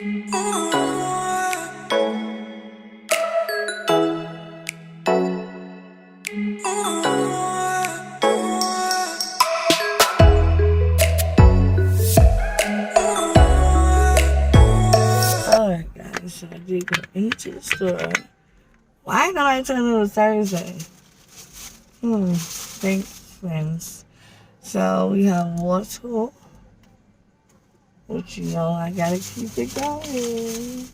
Alright guys, so I did go into the store. Why don't I turn it on Thursday? Thanks friends. So we have water, which you know I gotta keep it going.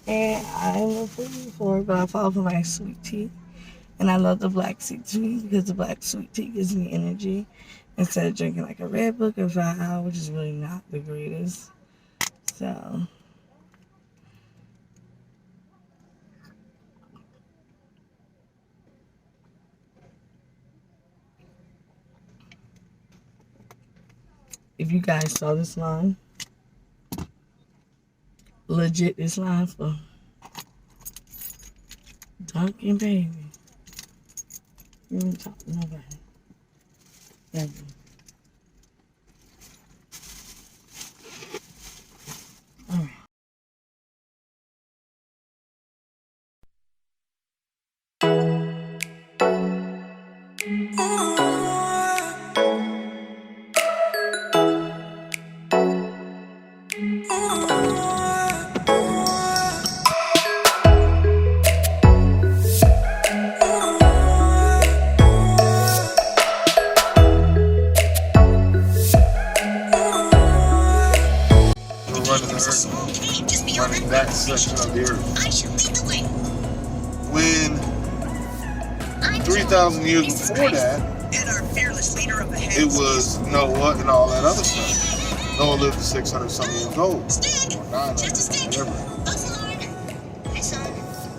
And I'm a foodie for it, but I fall for my sweet tea. And I love the black sweet tea because the black sweet tea gives me energy instead of drinking like a Red Book or Val, which is really not the greatest. So if you guys saw this line, legit this line for Dunkin' Baby. You didn't talk to nobody. Thank you. Alright. Running that section of the earth. When 3,000 years before that, it was Noah and all that other stuff. Noah lived to 600 something years old, or 900, whatever.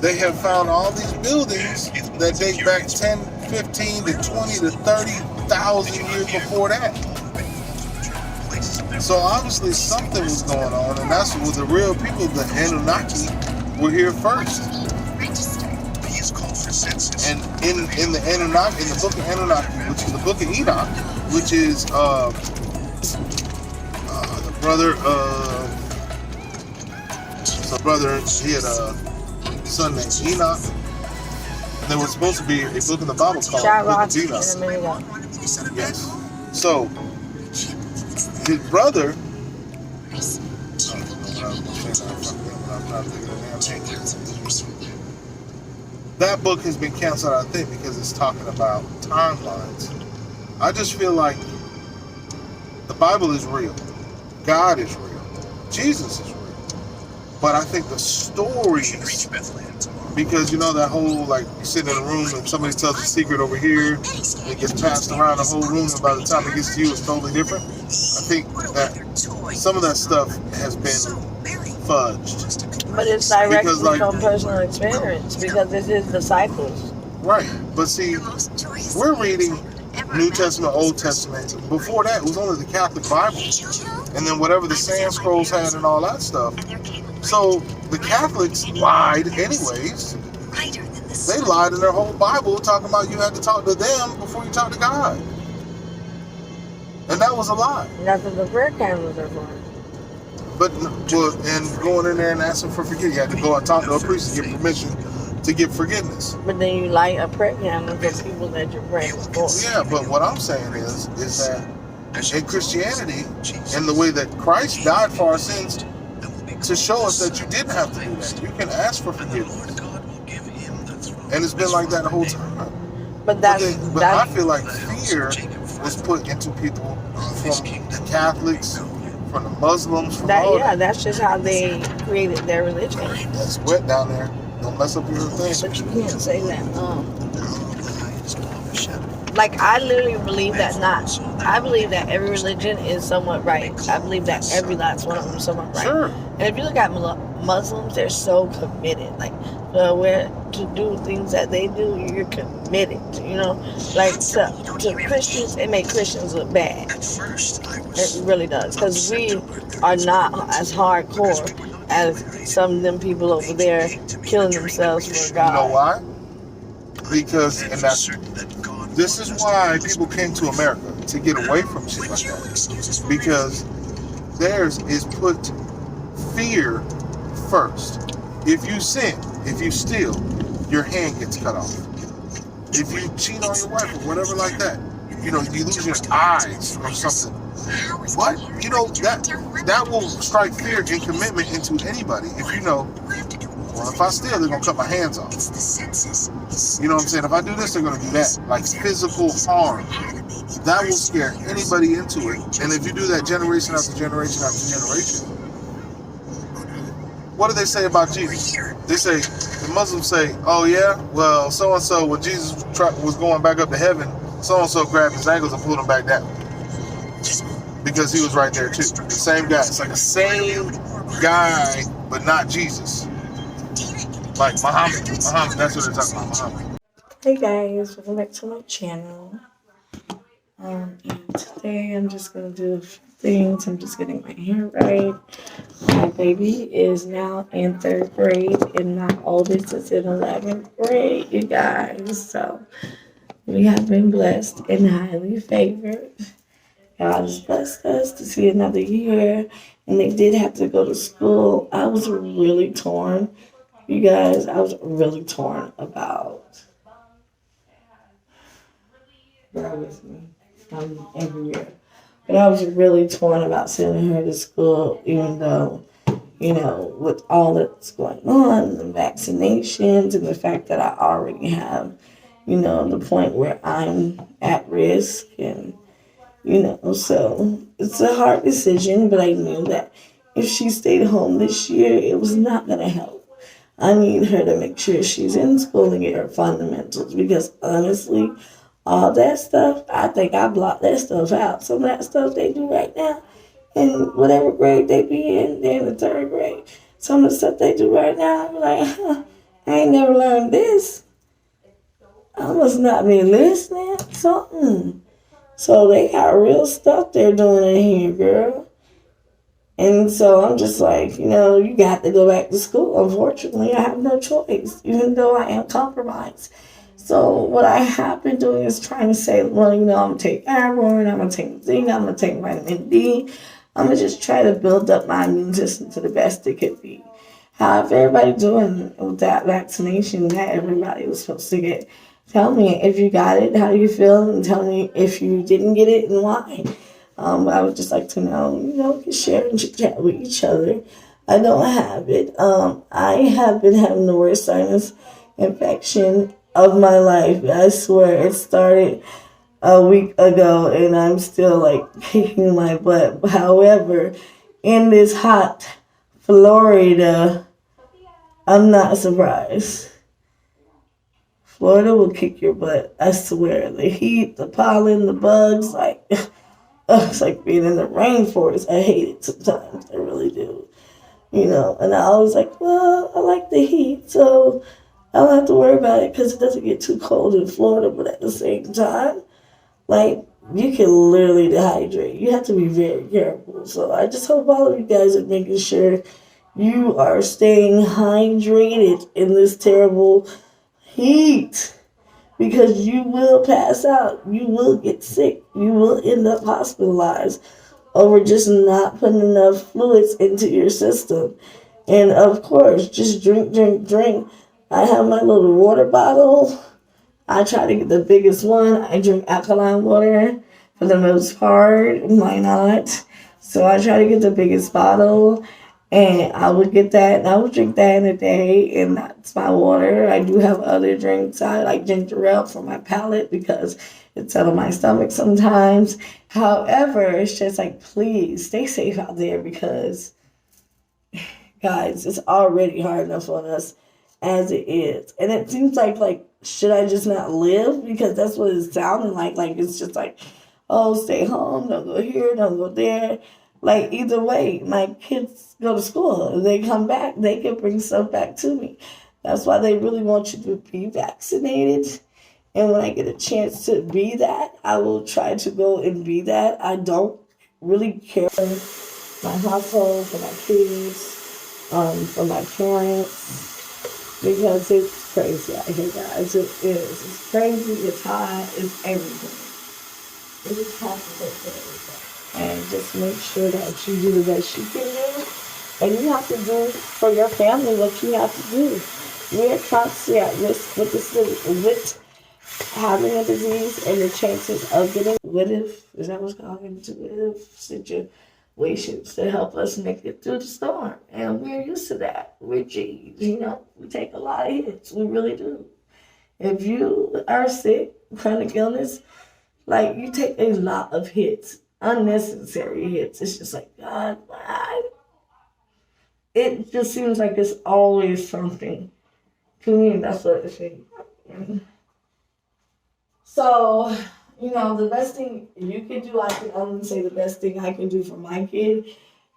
They have found all these buildings that date back 10, 15 to 20 to 30,000 years before that. So obviously something was going on, and that's what the real people, the Anunnaki, were here first. And in the Anunnaki, in the book of Anunnaki, which is the book of Enoch, which is the brother of he had a son named Enoch. And there was supposed to be a book in the Bible called the Book of Enoch. Yes. So his brother, that book has been canceled, I think, because it's talking about timelines. I just feel like the Bible is real. God is real. Jesus is real. But I think the stories, because you know that whole, like, you sit in a room and somebody tells a secret over here, and it gets passed around the whole room, and by the time it gets to you, it's totally different. I think that some of that stuff has been fudged. But it's directly from personal experience, because this is the cycles. Right. But see, we're reading New Testament, Old Testament. Before that, it was only the Catholic Bible. And then whatever the Sand Scrolls had and all that stuff. So the Catholics lied anyways. They lied in their whole Bible, talking about you had to talk to them before you talk to God. And that was a lie. That's what the prayer candles are for. But, well, and going in there and asking for forgiveness, you had to go and talk to a priest to get permission to get forgiveness. But then you light a prayer candle for people that you're praying for. Yeah, but what I'm saying is that in Christianity, in the way that Christ died for our sins, to show us that you didn't have to do that. You can ask for forgiveness. And it's been like that the whole time. But I feel like fear was put into people from the Catholics, from the Muslims, from all that. That's just how they created their religion. It's wet down there. Don't mess up your thing. But you can't say that. Like, I literally believe that I believe that every religion is somewhat right. I believe that every last one of them is somewhat right. Sure. And if you look at Muslims, they're so committed. Like, where to do things that they do, you're committed. You know, like to Christians, it makes Christians look bad. It really does, because we are not as hardcore as some of them people over there killing themselves for God. You know why? Because, and this is why people came to America, to get away from shit like that. Because theirs is put fear first. If you sin, if you steal, your hand gets cut off. If you cheat on your wife or whatever like that, you lose your eyes or something. What? That will strike fear and commitment into anybody. If well, if I steal, they're going to cut my hands off. You know what I'm saying? If I do this, they're going to do that. Like physical harm. That will scare anybody into it. And if you do that generation after generation after generation, what do they say about Jesus? They say, the Muslims say, oh yeah, well, so-and-so, when Jesus was going back up to heaven, so-and-so grabbed his ankles and pulled him back down. Because he was right there too. The same guy. It's like the same guy, but not Jesus. Like Muhammad, that's what they're talking about, Muhammad. Hey guys, welcome back to my channel. And today I'm just gonna do a few things. I'm just getting my hair right. My baby is now in 3rd grade, and my oldest is in 11th grade, you guys. So we have been blessed and highly favored. God has blessed us to see another year, and they did have to go to school. I was really torn. You guys, I was really torn about, bear with me, every year. But I was really torn about sending her to school, even though, with all that's going on, the vaccinations, and the fact that I already have, the point where I'm at risk, and, so it's a hard decision, but I knew that if she stayed home this year, it was not going to help. I need her to make sure she's in school and get her fundamentals, because honestly, all that stuff, I think I blocked that stuff out. Some of that stuff they do right now, in whatever grade they be in, they're in the 3rd grade. Some of the stuff they do right now, I'm like, I ain't never learned this. I must not be listening. Something. So they got real stuff they're doing in here, girl. And so I'm just like, you got to go back to school. Unfortunately, I have no choice, even though I am compromised. So what I have been doing is trying to say, well, I'm going to take iron, I'm going to take zinc, I'm going to take vitamin D. I'm going to just try to build up my immune system to the best it could be. How's everybody doing with that vaccination that everybody was supposed to get? Tell me if you got it, how you feel, and tell me if you didn't get it and why. I would just like to know, share and chat with each other. I don't have it. I have been having the worst sinus infection of my life. I swear it started a week ago and I'm still kicking my butt. However, in this hot Florida, I'm not surprised. Florida will kick your butt. I swear. The heat, the pollen, the bugs, it's like being in the rainforest. I hate it sometimes. I really do. And I always well, I like the heat, so I don't have to worry about it because it doesn't get too cold in Florida. But at the same time, you can literally dehydrate. You have to be very careful. So I just hope all of you guys are making sure you are staying hydrated in this terrible heat. Because you will pass out. You will get sick. You will end up hospitalized over just not putting enough fluids into your system. And of course, just drink. I have my little water bottle. I try to get the biggest one. I drink alkaline water for the most part. Why not? So I try to get the biggest bottle. And I would get that, and I would drink that in a day, and that's my water. I do have other drinks. I like ginger ale for my palate because it settles my stomach sometimes. However, it's just please stay safe out there because, guys, it's already hard enough on us as it is. And it seems should I just not live? Because that's what it's sounding like. It's just oh, stay home, don't go here, don't go there. Either way, my kids go to school. If they come back, they can bring stuff back to me. That's why they really want you to be vaccinated. And when I get a chance to be that, I will try to go and be that. I don't really care for my household, for my kids, for my parents, because it's crazy out here, guys. It is. It's crazy, it's hot, it's everything. It just has to take care of everything. And just make sure that you do the best you can do. And you have to do for your family what you have to do. We're constantly at risk with having a disease and the chances of getting is that what's called intuitive situations to help us make it through the storm. And we're used to that. We're G's, we take a lot of hits. We really do. If you are sick, chronic illness, like you take a lot of hits, unnecessary hits. It's just like, God, why? It just seems like it's always something. To me, that's what it seems like. So, the best thing you can do, I can only say the best thing I can do for my kid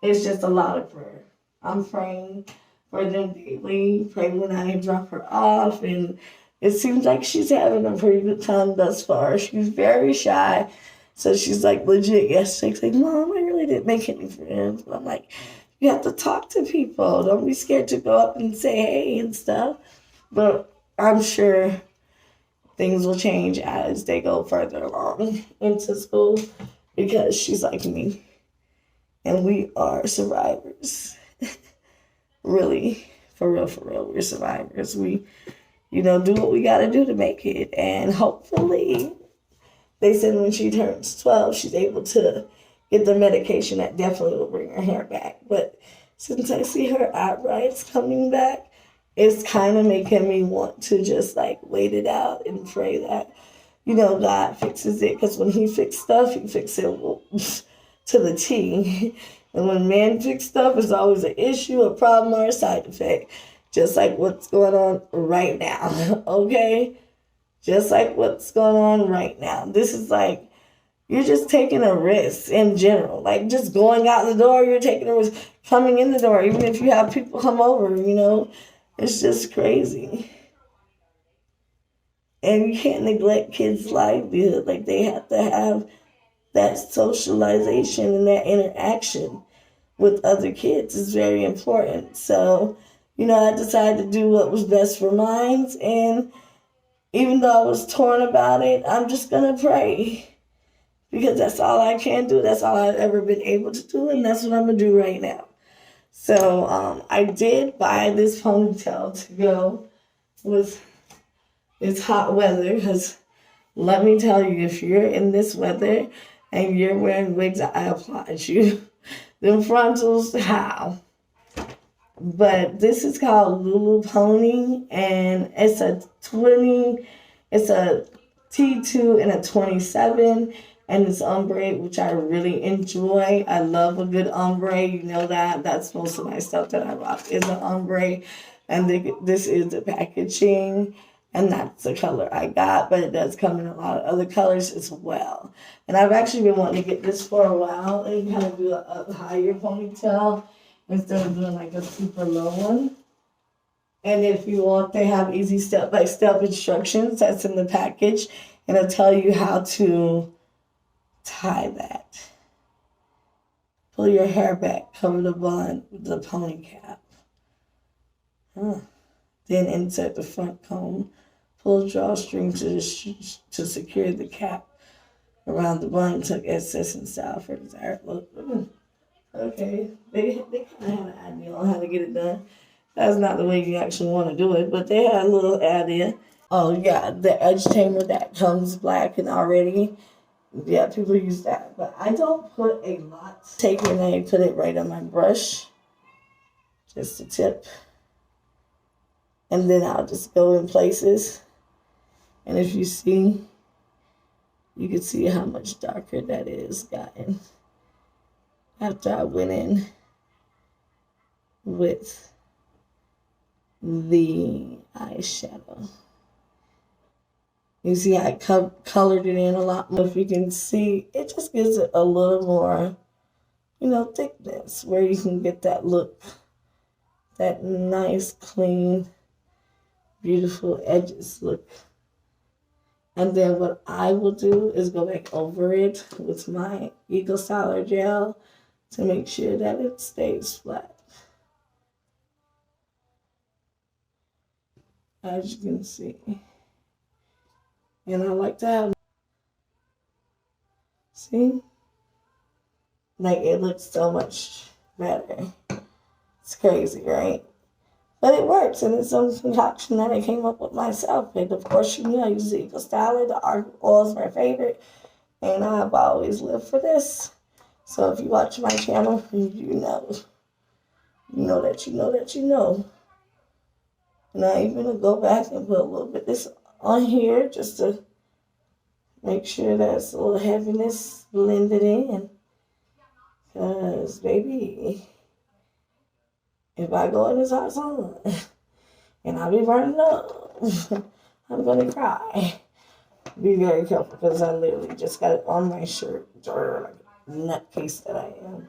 is just a lot of prayer. I'm praying for them daily, praying when I drop her off, and it seems like she's having a pretty good time thus far. She's very shy, so she's like legit yesterday. She's like, Mom, I really didn't make any friends. But I'm like, you have to talk to people. Don't be scared to go up and say hey and stuff. But I'm sure things will change as they go further along into school because she's like me. And we are survivors. Really, for real, we're survivors. We, do what we got to do to make it. And hopefully, they said when she turns 12, she's able to get the medication that definitely will bring her hair back. But since I see her eyebrows coming back, it's kind of making me want to just like wait it out and pray that, God fixes it. Because when he fixes stuff, he fixes it to the T. And when men fix stuff, it's always an issue, a problem, or a side effect. Just like what's going on right now, okay? Just like what's going on right now. This is like, you're just taking a risk in general. Like just going out the door, you're taking a risk. Coming in the door, even if you have people come over, it's just crazy. And you can't neglect kids' livelihood. Like they have to have that socialization and that interaction with other kids is very important. So, I decided to do what was best for mine. And even though I was torn about it, I'm just going to pray. Because that's all I can do. That's all I've ever been able to do. And that's what I'm going to do right now. So I did buy this ponytail to go with this hot weather. Because let me tell you, if you're in this weather and you're wearing wigs, I applaud you. Them frontals, how? But this is called Lulu Pony, and it's a T2 and a 27, and it's ombre, which I really enjoy. I love a good ombre, you know that. That's most of my stuff that I rock is an ombre, and this is the packaging, and that's the color I got, but it does come in a lot of other colors as well. And I've actually been wanting to get this for a while and kind of do a up higher ponytail instead of doing like a super low one. And if you want, they have easy step-by-step instructions that's in the package, and it'll tell you how to tie that. Pull your hair back, cover the bun with the pony cap. Then insert the front comb. Pull drawstring to secure the cap around the bun. Took excess and style for desired look. Okay, they kind of had an idea on how to get it done. That's not the way you actually want to do it, but they had a little idea. Oh yeah, the edge tamer that comes black and already. Yeah, people use that, but I don't put a lot. Take it and I put it right on my brush, just a tip. And then I'll just go in places. And if you see, you can see how much darker that is gotten after I went in with the eyeshadow. You see I colored it in a lot more. If you can see, it just gives it a little more, thickness where you can get that look, that nice, clean, beautiful edges look. And then what I will do is go back over it with my Eagle Styler gel to make sure that it stays flat. As you can see. And I like to have, see? Like it looks so much better. It's crazy, right? But it works, and it's some concoction that I came up with myself. And of course, I use the Eco Styler. The argan oil is my favorite, and I've always lived for this. So if you watch my channel, you know that you know that you know. And I even gonna go back and put a little bit of this on here just to make sure that's a little heaviness blended in. Because, baby, if I go in this hot sun and I be burning up, I'm going to cry. Be very careful because I literally just got it on my shirt, or like a nutcase that I am.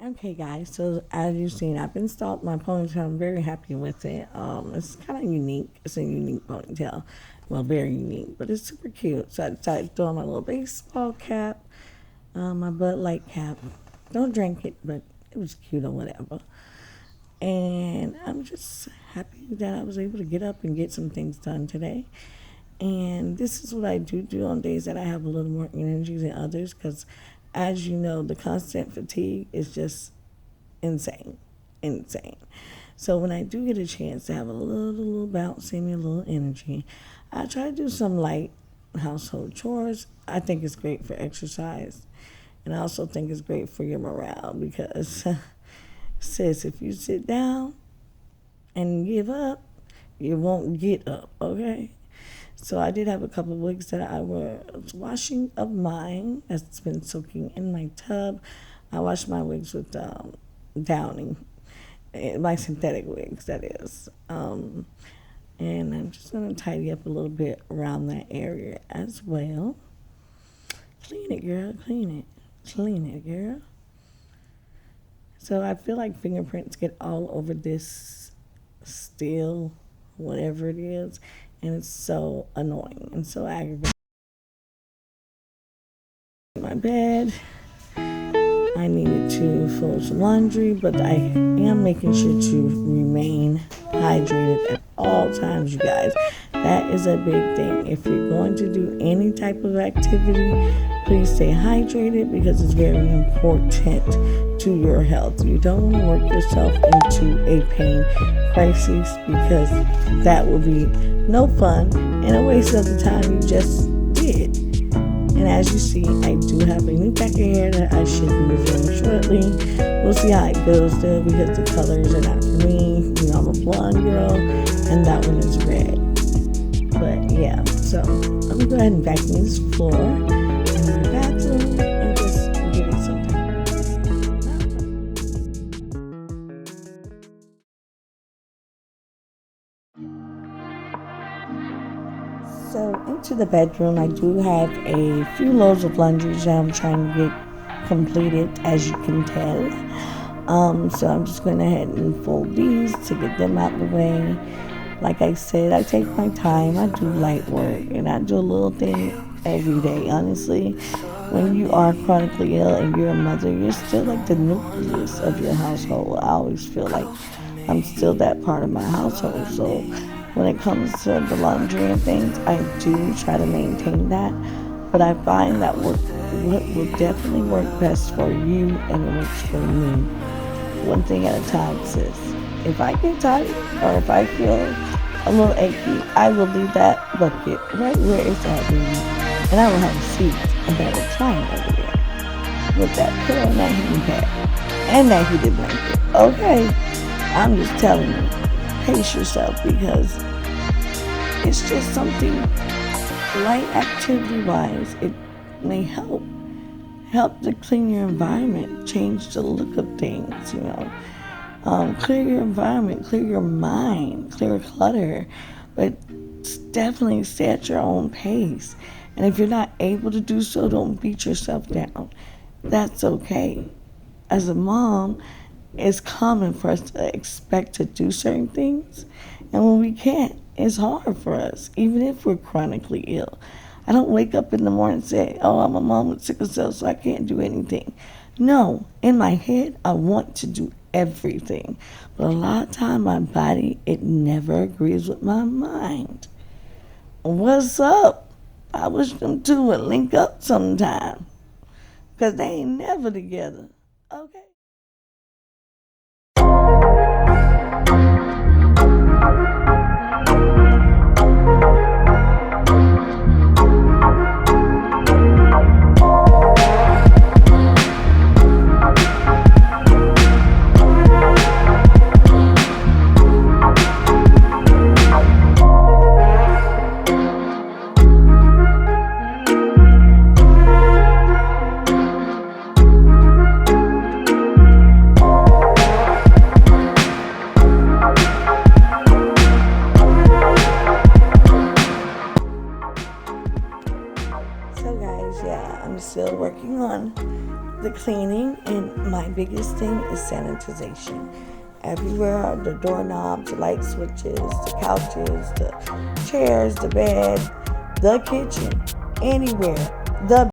Okay, guys. So as you've seen, I've installed my ponytail. I'm very happy with it. It's kind of unique. It's a unique ponytail. Well, very unique, but it's super cute. So I decided to throw on my little baseball cap, my Bud Light cap. Don't drink it, but it was cute or whatever. And I'm just happy that I was able to get up and get some things done today. And this is what I do on days that I have a little more energy than others, because as you know, the constant fatigue is just insane. So when I do get a chance to have a little bounce in me, a little energy, I try to do some light household chores. I think it's great for exercise. And I also think it's great for your morale, because sis, if you sit down and give up, you won't get up, okay? So I did have a couple of wigs that I was washing of mine that's been soaking in my tub. I washed my wigs with Downing, my synthetic wigs, that is. And I'm just going to tidy up a little bit around that area as well. Clean it, girl, clean it. Clean it, girl. So I feel like fingerprints get all over this steel, whatever it is, and it's so annoying and so aggravating. My bed, I needed to fold some laundry, but I am making sure to remain hydrated at all times, you guys. That is a big thing. If you're going to do any type of activity, please stay hydrated, because it's very important to your health. You don't want to work yourself into a pain crisis, because that will be no fun and a waste of the time you just did. And as you see, I do have a new pack of hair that I should be reviewing shortly. We'll see how it goes though, because the colors are not for me. You know, I'm a blonde girl, and that one is red. But yeah, so let me go ahead and vacuum this floor in my bathroom and just give it some time. So into the bedroom, I do have a few loads of laundry that I'm trying to get completed, as you can tell. So I'm just going ahead and fold these to get them out of the way. Like I said, I take my time. I do light work, and I do a little thing every day. Honestly, when you are chronically ill and you're a mother, you're still like the nucleus of your household. I always feel like I'm still that part of my household. So when it comes to the laundry and things, I do try to maintain that. But I find that what will definitely work best for you, and it works for me. One thing at a time, sis. If I get tired or if I feel a little achy, I will leave that bucket right where it's at, baby. And I will have a seat and that recline over there with that pillow and that heating pad and that heated blanket. Okay? I'm just telling you, pace yourself, because it's just something light activity-wise. It may help to clean your environment, change the look of things, you know. Clear your environment, clear your mind, clear clutter, but definitely stay at your own pace. And if you're not able to do so, don't beat yourself down. That's okay. As a mom, it's common for us to expect to do certain things, and when we can't, it's hard for us, even if we're chronically ill. I don't wake up in the morning and say, oh, I'm a mom with sickle cell, so I can't do anything. No, in my head, I want to do everything. But a lot of time, my body, it never agrees with my mind. What's up? I wish them two would link up sometime, because they ain't never together. Okay? guys. Yeah, I'm still working on the cleaning, and my biggest thing is sanitization. Everywhere, the doorknobs, the light switches, the couches, the chairs, the bed, the kitchen, anywhere. The